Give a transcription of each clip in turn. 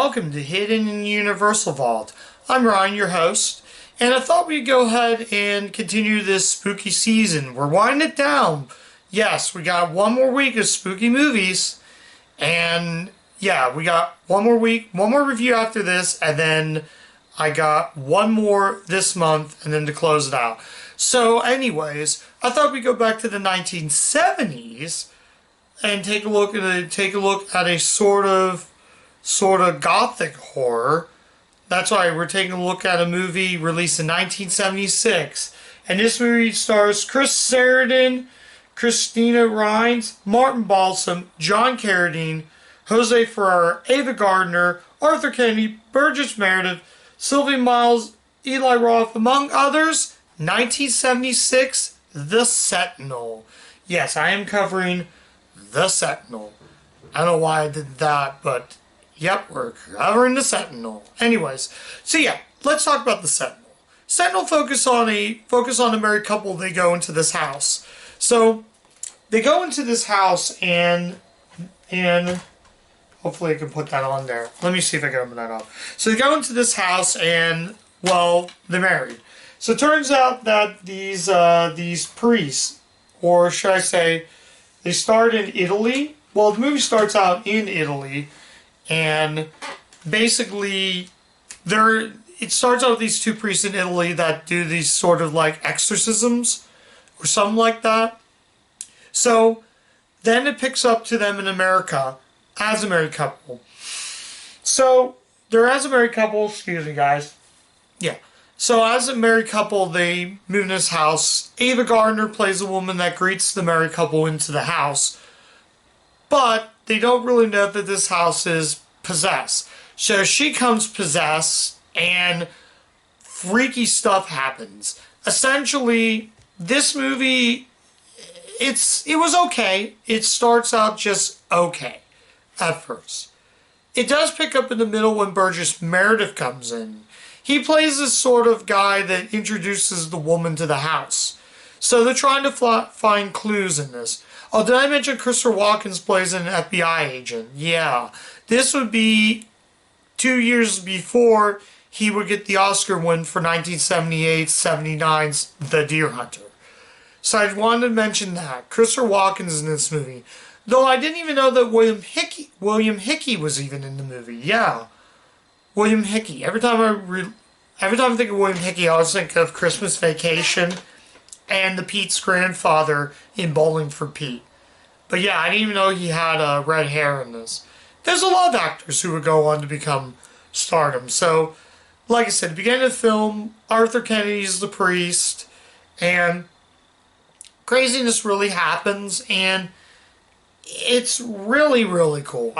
welcome to Hidden in the Universal Vault. I'm Ryan, your host, and I thought we'd go ahead and continue this spooky season. We're winding it down. Yes, we got one more week of spooky movies, and yeah, we got one more week, one more review after this, and then I got one more this month, and then to close it out. So anyways, I thought we'd go back to the 1970s and take a look at a sort of gothic horror. That's right, we're taking a look at a movie released in 1976. And this movie stars Chris Sarandon, Christina Rines, Martin Balsam, John Carradine, Jose Ferrer, Ava Gardner, Arthur Kennedy, Burgess Meredith, Sylvia Miles, Eli Roth, among others. 1976, The Sentinel. Yes, I am covering The Sentinel. I don't know why I did that, but yep, we're covering The Sentinel. Anyways, so yeah, let's talk about The Sentinel. Sentinel focus on a married couple. They go into this house. So they go into this house and hopefully I can put that on there. Let me see if I can open that up. So they go into this house and, well, they're married. So it turns out that these priests, or should I say, they start in Italy. Well, the movie starts out in Italy, and basically, it starts out with these two priests in Italy that do these sort of like exorcisms, or something like that. So then it picks up to them in America as a married couple. So they're as a married couple, excuse me guys. Yeah. So as a married couple, they move in this house. Ava Gardner plays a woman that greets the married couple into the house. But they don't really know that this house is possessed. So she comes possessed and freaky stuff happens. Essentially, this movie, it was okay. It starts out just okay at first. It does pick up in the middle when Burgess Meredith comes in. He plays this sort of guy that introduces the woman to the house. So they're trying to find clues in this. Oh, did I mention Christopher Walken plays an FBI agent? Yeah. This would be 2 years before he would get the Oscar win for 1978-79's The Deer Hunter. So I wanted to mention that. Christopher Walken's in this movie. Though I didn't even know that William Hickey was even in the movie. Yeah. William Hickey. Every time I think of William Hickey, I always think of Christmas Vacation and the Pete's grandfather in Bowling for Pete. But yeah, I didn't even know he had red hair in this. There's a lot of actors who would go on to become stardom. So, like I said, at the beginning of the film, Arthur Kennedy's the priest, and craziness really happens, and it's really, really cool.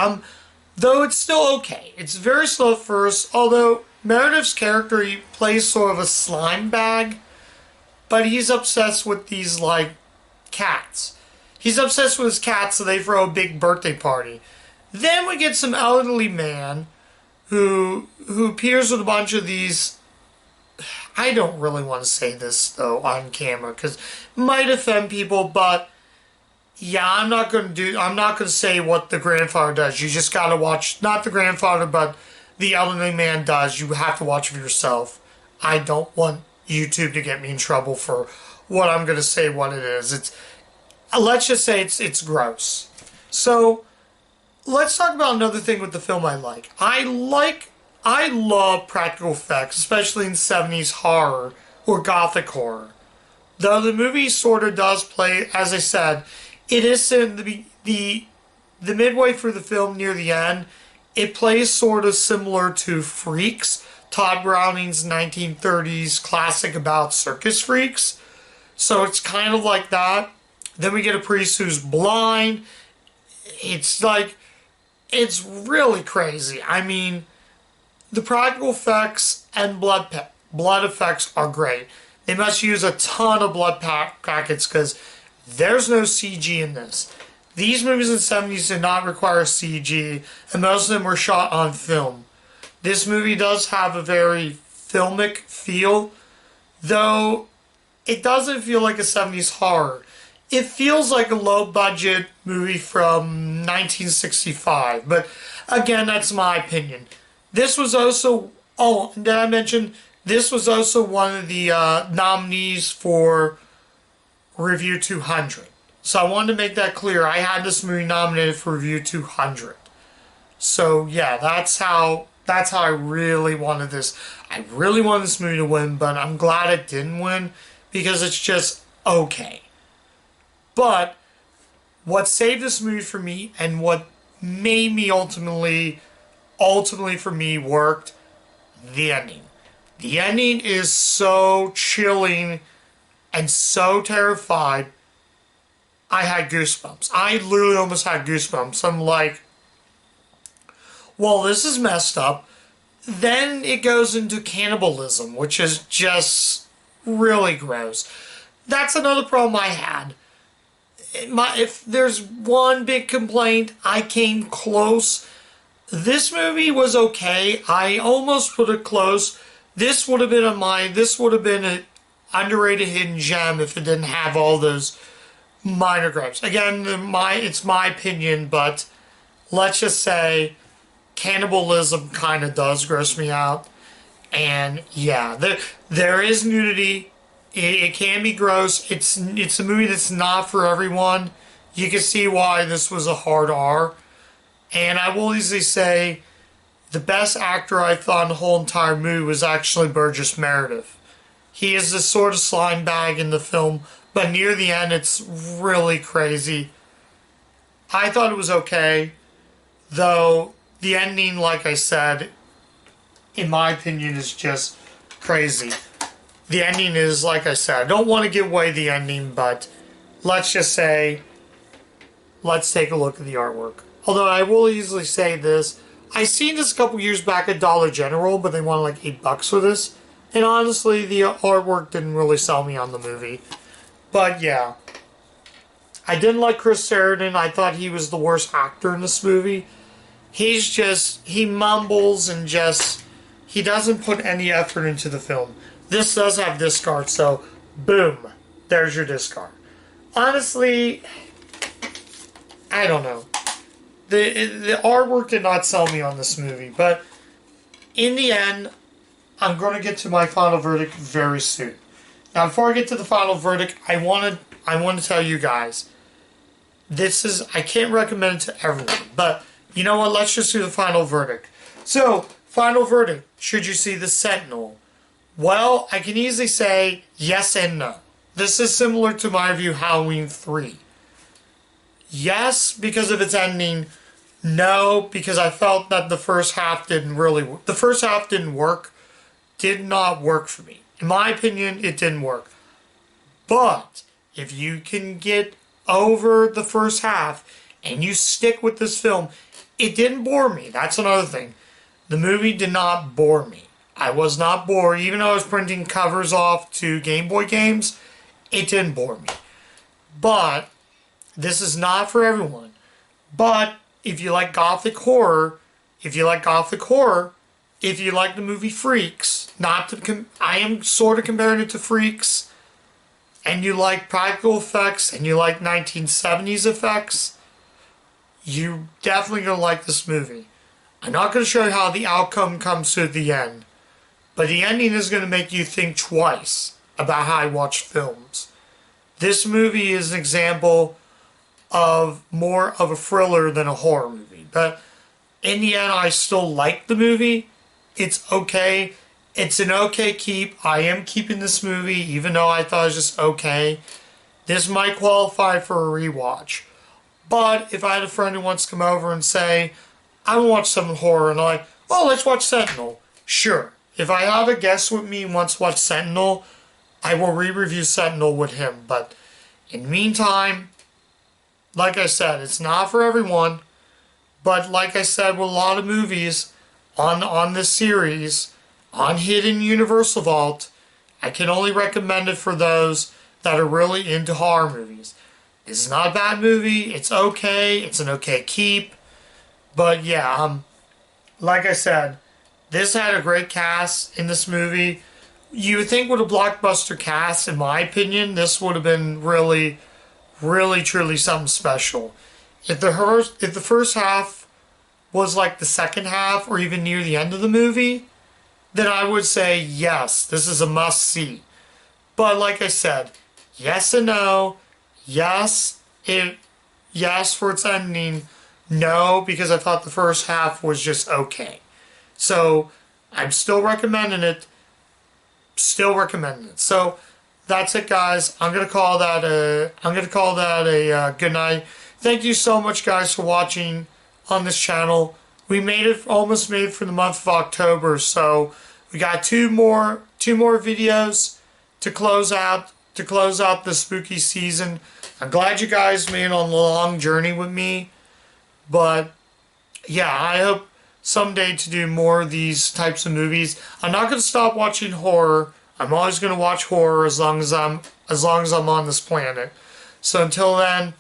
Though it's still okay. It's very slow at first, although Meredith's character, he plays sort of a slime bag, but he's obsessed with these, like, cats. He's obsessed with his cats, so they throw a big birthday party. Then we get some elderly man who appears with a bunch of these. I don't really want to say this, though, on camera, because it might offend people, but yeah, I'm not going to say what the grandfather does. You just got to watch, not the grandfather, but the elderly man does. You have to watch for yourself. I don't want YouTube to get me in trouble for what I'm going to say what it is. Let's just say it's gross. So, let's talk about another thing with the film I like. I love practical effects, especially in 70s horror or gothic horror. Though the movie sort of does play, as I said, it is in the midway through the film near the end, it plays sort of similar to Freaks, Todd Browning's 1930s classic about circus freaks. So it's kind of like that. Then we get a priest who's blind. It's really crazy. I mean, the practical effects and blood effects are great. They must use a ton of blood packets because there's no CG in this. These movies in the 70s did not require CG, and most of them were shot on film. This movie does have a very filmic feel, though it doesn't feel like a 70s horror. It feels like a low-budget movie from 1965, but again, that's my opinion. This was also, oh, did I mention, this was also one of the nominees for Review 200. So I wanted to make that clear. I had this movie nominated for Review 200. So yeah, that's how I really wanted this. I really wanted this movie to win, but I'm glad it didn't win because it's just okay. But what saved this movie for me and what made me ultimately for me worked, the ending. The ending is so chilling and so terrified. I had goosebumps. I literally almost had goosebumps. I'm like, well, this is messed up. Then it goes into cannibalism, which is just really gross. That's another problem I had. If there's one big complaint, I came close. This movie was okay. I almost put it close. This would have been an underrated hidden gem if it didn't have all those minor gripes. Again, it's my opinion, but let's just say cannibalism kind of does gross me out. And yeah, there is nudity. It can be gross. It's a movie that's not for everyone. You can see why this was a hard R. And I will easily say the best actor I thought in the whole entire movie was actually Burgess Meredith. He is the sort of slime bag in the film, but near the end it's really crazy. I thought it was okay, though the ending, like I said, in my opinion, is just crazy. The ending is, like I said, I don't want to give away the ending, but let's just say, let's take a look at the artwork. Although I will easily say this, I seen this a couple years back at Dollar General, but they wanted like $8 for this. And honestly, the artwork didn't really sell me on the movie. But yeah, I didn't like Chris Sheridan. I thought he was the worst actor in this movie. He mumbles and he doesn't put any effort into the film. This does have discard, so boom, there's your discard. Honestly, I don't know. The artwork did not sell me on this movie, but in the end, I'm going to get to my final verdict very soon. Now, before I get to the final verdict, I want to tell you guys, I can't recommend it to everyone, but you know what? Let's just do the final verdict. So, final verdict: should you see the Sentinel? Well, I can easily say yes and no. This is similar to my review Halloween 3. Yes, because of its ending. No, because I felt that the first half didn't work. Did not work for me. In my opinion, it didn't work. But if you can get over the first half and you stick with this film, it didn't bore me. That's another thing. The movie did not bore me. I was not bored. Even though I was printing covers off to Game Boy games, it didn't bore me. But this is not for everyone. But if you like gothic horror, if you like the movie Freaks, I am sort of comparing it to Freaks, and you like practical effects and you like 1970s effects, you definitely gonna like this movie. I'm not gonna show you how the outcome comes to the end, but the ending is gonna make you think twice about how I watch films. This movie is an example of more of a thriller than a horror movie. But in the end, I still like the movie. It's okay. It's an okay keep. I am keeping this movie, even though I thought it was just okay. This might qualify for a rewatch. But if I had a friend who wants to come over and say, I want to watch some horror, and I'm like, well, let's watch Sentinel. Sure. If I have a guest with me and wants to watch Sentinel, I will re-review Sentinel with him. But in the meantime, like I said, it's not for everyone. But like I said, with a lot of movies on this series, on Hidden Universal Vault, I can only recommend it for those that are really into horror movies. This is not a bad movie. It's okay. It's an okay keep. But yeah, like I said, this had a great cast in this movie. You would think with a blockbuster cast, in my opinion, this would have been really, really, truly something special. If the first half was like the second half or even near the end of the movie, then I would say yes, this is a must see. But like I said, yes and no. Yes, for its ending. No, because I thought the first half was just okay. So I'm still recommending it. So that's it, guys. I'm gonna call that a good night. Thank you so much, guys, for watching on this channel. We almost made it for the month of October, so we got two more videos to close out the spooky season. I'm glad you guys made it on a long journey with me, but yeah, I hope someday to do more of these types of movies. I'm not going to stop watching horror. I'm always going to watch horror as long as I'm on this planet. So until then,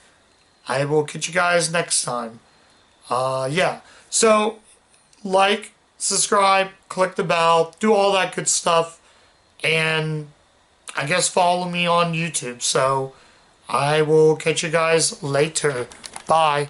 I will catch you guys next time. Yeah. So like, subscribe, click the bell, do all that good stuff, and I guess follow me on YouTube. So I will catch you guys later. Bye.